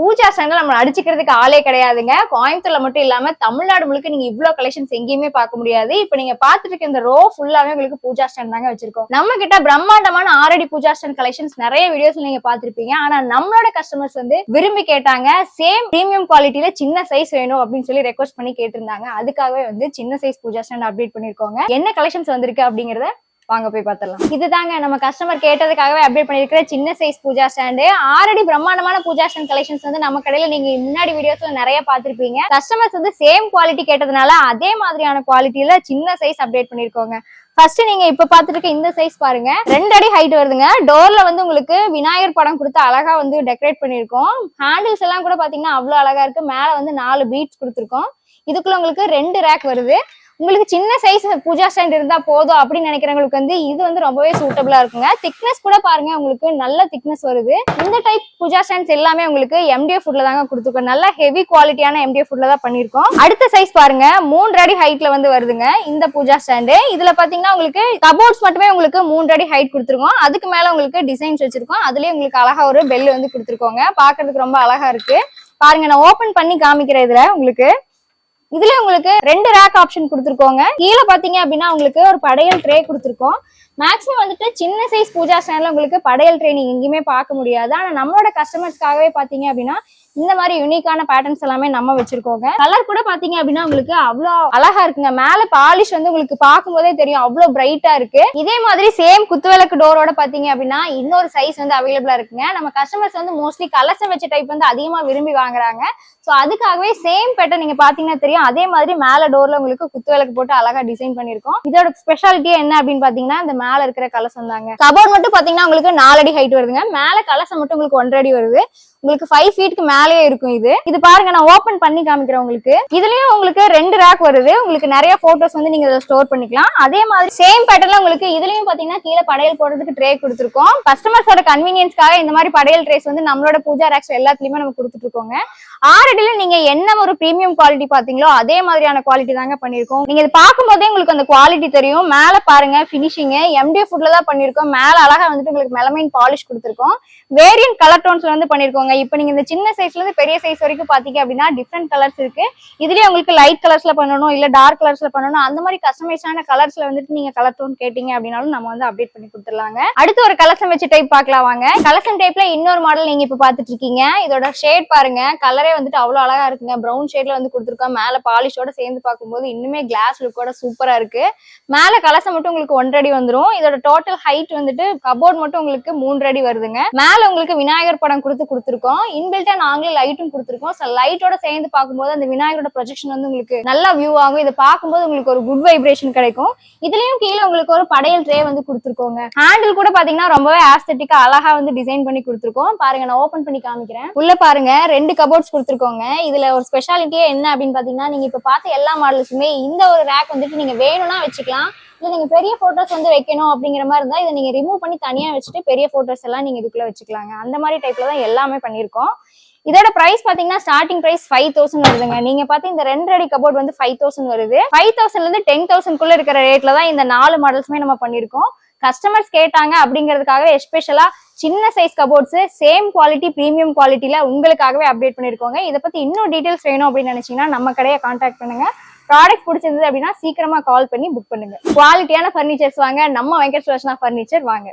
பூஜா ஸ்டாண்ட்ல நம்ம அடிச்சுக்கிறதுக்கு ஆளே கிடையாதுங்க. கோயம்புத்தூர்ல மட்டும் இல்லாம தமிழ்நாடு முழுக்க நீங்க இவ்வளவு கலெக்ஷன்ஸ் எங்கேயுமே பார்க்க முடியாது. இப்ப நீங்க பாத்துட்டு இருக்க இந்த ரோ ஃபுல்லாவே உங்களுக்கு பூஜா ஸ்டாண்ட் தாங்க வச்சிருக்கோம். நம்ம கிட்ட பிரம்மாண்டமான 6 அடி பூஜா ஸ்டாண்ட் கலெக்ஷன்ஸ் நிறைய வீடியோஸ்ல நீங்க பாத்திருப்பீங்க. ஆனா நம்மளோட கஸ்டமர்ஸ் வந்து விரும்பி கேட்டாங்க, சேம் பிரீமியம் குவாலிட்டியில சின்ன சைஸ் வேணும் அப்படின்னு சொல்லி ரெக்வஸ்ட் பண்ணி கேட்டிருந்தாங்க. அதுக்காகவே வந்து சின்ன சைஸ் பூஜா ஸ்டாண்ட் அப்டேட் பண்ணிருக்கோங்க. என்ன கலெக்ஷன்ஸ் வந்திருக்கு அப்படிங்கறத வாங்க போய் பார்த்தலாம். இதுதாங்க நம்ம கஸ்டமர் கேட்டதுக்காகவே அப்டேட் பண்ணிருக்கிற சின்ன சைஸ் பூஜா ஸ்டாண்டு. 6 அடி பிரம்மாண்டமான பூஜா ஸ்டாண்ட் கலெக்ஷன்ஸ் வந்து நம்ம கடையில நீங்க முன்னாடி வீடியோஸ்ல நிறைய பாத்திருப்பீங்க. கஸ்டமர்ஸ் வந்து சேம் குவாலிட்டி கேட்டதுனால அதே மாதிரியான குவாலிட்டியில சின்ன சைஸ் அப்டேட் பண்ணிருக்கோங்க. ஃபர்ஸ்ட் நீங்க இப்ப பாத்துட்டு இருக்க இந்த சைஸ் பாருங்க, 2 அடி ஹைட் வருதுங்க. டோர்ல வந்து உங்களுக்கு விநாயகர் படம் கொடுத்து அழகா வந்து டெக்கரேட் பண்ணிருக்கோம். ஹேண்டில்ஸ் எல்லாம் கூட பாத்தீங்கன்னா அவ்வளவு அழகா இருக்கு. மேல வந்து 4 பீட்ஸ் கொடுத்துருக்கோம். இதுக்குள்ள உங்களுக்கு 2 ரேக் வருது. உங்களுக்கு சின்ன சைஸ் பூஜா ஸ்டாண்ட் இருந்தா போதும் அப்படின்னு நினைக்கிறவங்களுக்கு வந்து இது வந்து ரொம்பவே சூட்டபிளா இருக்குங்க. திக்னஸ் கூட பாருங்க, உங்களுக்கு நல்ல திக்னஸ் வருது. இந்த டைப் பூஜா ஸ்டாண்ட்ஸ் எல்லாமே உங்களுக்கு MDF வுட்ல தாங்க கொடுத்துருக்கோம். நல்ல ஹெவி குவாலிட்டியான MDF வுட்ல தான் பண்ணிருக்கோம். அடுத்த சைஸ் பாருங்க, 3 அடி ஹைட்ல வந்து வருதுங்க இந்த பூஜா ஸ்டாண்டு. இதுல பாத்தீங்கன்னா உங்களுக்கு கபோர்ட்ஸ் மட்டுமே உங்களுக்கு 3 அடி ஹைட் கொடுத்துருக்கோம். அதுக்கு மேல உங்களுக்கு டிசைன்ஸ் வச்சிருக்கோம். அதுலயே உங்களுக்கு அழகா ஒரு பெல் வந்து கொடுத்துருக்கோங்க. பாக்குறதுக்கு ரொம்ப அழகா இருக்கு. பாருங்க, நான் ஓபன் பண்ணி காமிக்கிறேன். இதுல உங்களுக்கு 2 ரேக் ஆப்ஷன் கொடுத்துருக்கோங்க. கீழே பாத்தீங்க அப்படின்னா உங்களுக்கு ஒரு படையல் ட்ரே கொடுத்துருக்கோம். மேக்ஸிமம் வந்துட்டு சின்ன சைஸ் பூஜா ஸ்டாண்ட்ல உங்களுக்கு படையல் ட்ரே நீங்க எங்கேயுமே பார்க்க முடியாது. ஆனா நம்மளோட கஸ்டமர்ஸ்க்காகவே பாத்தீங்க அப்படின்னா இந்த மாதிரி யூனிக்கான பேட்டர்ன்ஸ் எல்லாமே நம்ம வச்சிருக்கோங்க. கலர் கூட பாத்தீங்க அப்படின்னா உங்களுக்கு அவ்வளவு அழகா இருக்குங்க. மேல பாலிஷ் வந்து உங்களுக்கு பார்க்கும் போதே தெரியும், அவ்வளவு பிரைட்டா இருக்கு. இதே மாதிரி சேம் குத்துவிளக்கு டோரோட பாத்தீங்க அப்படின்னா இன்னொரு சைஸ் வந்து அவைலபிளா இருக்குங்க. நம்ம கஸ்டமர்ஸ் வந்து மோஸ்ட்லி கலசம் வச்ச டைப் வந்து அதிகமா விரும்பி வாங்குறாங்க. சோ அதுக்காகவே சேம் பேட்டர்ன் நீங்க பாத்தீங்கன்னா தெரியும். அதே மாதிரி மேல டோர்ல உங்களுக்கு குத்துவிளக்கு போட்டு அழகா டிசைன் பண்ணிருக்கோம். இதோட ஸ்பெஷாலிட்டி என்ன அப்படின்னு பாத்தீங்கன்னா இந்த மேல இருக்கிற கலசம் தாங்க. கபோர்ட் மட்டும் பாத்தீங்கன்னா உங்களுக்கு 4 அடி ஹைட் வருதுங்க. மேல கலசம் மட்டும் உங்களுக்கு 1.5 அடி வருது. உங்களுக்கு 5 ஃபீட்க்கு மேலேயே இருக்கும். இது பாருங்க, நான் ஓபன் பண்ணி காமிக்கிறேன் உங்களுக்கு. இதுலயும் உங்களுக்கு 2 ரேக் வருது. உங்களுக்கு நிறைய போட்டோஸ் வந்து நீங்க இதை ஸ்டோர் பண்ணிக்கலாம். அதே மாதிரி சேம் பேட்டர்ன்ல உங்களுக்கு இதுலயும் பாத்தீங்கன்னா கீழே படையல் போடுறதுக்கு ட்ரே கொடுத்துருக்கோம். கஸ்டமர்ஸோட கன்வீனியன்ஸ்க்காக இந்த மாதிரி படையல் ட்ரேஸ் வந்து நம்மளோட பூஜா ரேக்ஸ் எல்லாத்துலயுமே நம்ம கொடுத்துட்டு இருக்கோங்க. 6 அடியில நீங்க என்ன ஒரு பிரீமியம் குவாலிட்டி பாத்தீங்களோ அதே மாதிரியான குவாலிட்டி தாங்க பண்ணிருக்கோம். நீங்க இது பார்க்கும் போதே உங்களுக்கு அந்த குவாலிட்டி தெரியும். மேல பாருங்க, பினிஷிங் MDF வுட்ல தான் பண்ணிருக்கோம். மேல அழகா வந்துட்டு உங்களுக்கு மெலமைன் பாலிஷ் கொடுத்துருக்கோம். வேரியன்ட் கலர் டோன்ஸ்ல வந்து பண்ணிருக்கோங்க. இப்ப நீங்க இந்த சின்ன சைஸ்ல இருந்து பெரிய சைஸ் வரைக்கும் பாத்தீங்க அப்படின்னா டிஃப்ரெண்ட் கலர்ஸ் இருக்கு. இதுலயே உங்களுக்கு லைட் கலர்ஸ்ல பண்ணணும், இல்ல டார்க் கலர்ஸ்ல பண்ணணும், அந்த மாதிரி கஸ்டமைஸான கலர்ஸ்ல வந்துட்டு நீங்க கலர் டோன் கேட்டீங்க அப்படின்னாலும் நம்ம வந்து அப்டேட் பண்ணி கொடுத்துடலாங்க. அடுத்து ஒரு கலசம் வச்சு டைப் பார்க்கலாம் வாங்க. கலசம் டைப்ல இன்னொரு மாடல் நீங்க இப்ப பாத்துட்டு இருக்கீங்க. இதோட ஷேட் பாருங்க, கலரே வந்துட்டு அவ்வளவு அழகா இருக்குங்க. ப்ரௌன் ஷேட்ல வந்து கொடுத்துருக்கோம். மேல பாலிஷோட சேர்ந்து பார்க்கும்போது இன்னுமே கிளாஸ் லுக்கோட சூப்பரா இருக்கு. மேல கலசம் மட்டும் உங்களுக்கு 1.5 அடி வந்துடும். இதோட டோட்டல் ஹைட் வந்துட்டு கபோர்ட் மட்டும் உங்களுக்கு 3 அடி வருதுங்க. மேல உங்களுக்கு விநாயகர் படம் கொடுத்துருக்கோம். இன்பில்ட்டா நாங்களே லைட்டும் கொடுத்துருக்கோம். லைட்டோட சேர்ந்து பார்க்கும்போது அந்த விநாயகரோட ப்ரொஜெக்ஷன் வந்து உங்களுக்கு நல்லா வியூ ஆகும். இதை பார்க்கும்போது உங்களுக்கு ஒரு குட் வைப்ரேஷன் கிடைக்கும். இதுலயும் கீழே உங்களுக்கு ஒரு படையல் ட்ரே வந்து கொடுத்துருக்கோங்க. ஹேண்டில் கூட பாத்தீங்கன்னா ரொம்பவே ஆஸ்தெட்டிக்கா அழகா வந்து டிசைன் பண்ணி கொடுத்துருக்கோம். பாருங்க, நான் ஓபன் பண்ணி காமிக்கிறேன். உள்ள பாருங்க, 2 கபோர்ட்ஸ் கொடுத்துருக்கோங்க. இதுல ஒரு ஸ்பெஷாலிட்டியே என்ன அப்படின்னு பாத்தீங்கன்னா, நீங்க இப்ப பார்த்த எல்லா மாடல்ஸுமே இந்த ஒரு ரேக் வந்துட்டு நீங்க வேணும்னா வச்சுக்கலாம். இல்ல நீங்க பெரிய போட்டோஸ் வந்து வைக்கணும் அப்படிங்கிற மாதிரி இருந்தா இதை நீங்க ரிமூவ் பண்ணி தனியா வச்சுட்டு பெரிய போட்டோஸ் எல்லாம் நீங்க இதுக்குள்ள வச்சுக்கலாங்க. அந்த மாதிரி டைப்ல தான் எல்லாமே பண்ணிருக்கோம். இதோட பிரைஸ் பாத்தீங்கன்னா ஸ்டார்டிங் பிரைஸ் 5000 வருதுங்க. நீங்க பாத்தீங்க இந்த 2 அடி கபோர்ட் வந்து 5000 வருது. 5000ல இருந்து 10,000 குள்ள இருக்கிற ரேட்ல தான் இந்த 4 மாடல்ஸுமே நம்ம பண்ணிருக்கோம். கஸ்டமர்ஸ் கேட்டாங்க அப்படிங்கிறதுக்காக எஸ்பெஷலா சின்ன size cupboards same quality premium குவாலிட்டியில உங்களுக்காகவே அப்டேட் பண்ணிருக்கோங்க. இதை பத்தி இன்னும் டீடைல்ஸ் வேணும் அப்படின்னு நினைச்சீங்கன்னா நம்ம கடையை கான்டாக்ட் பண்ணுங்க. ப்ராடக்ட் பிடிச்சிருந்தது அப்படின்னா சீக்கிரமா கால் பண்ணி புக் பண்ணுங்க. குவாலிட்டியான ஃபர்னிச்சர்ஸ் வாங்க. நம்ம வெங்கட் சுலோச்சனா ஃபர்னிச்சர் வாங்க.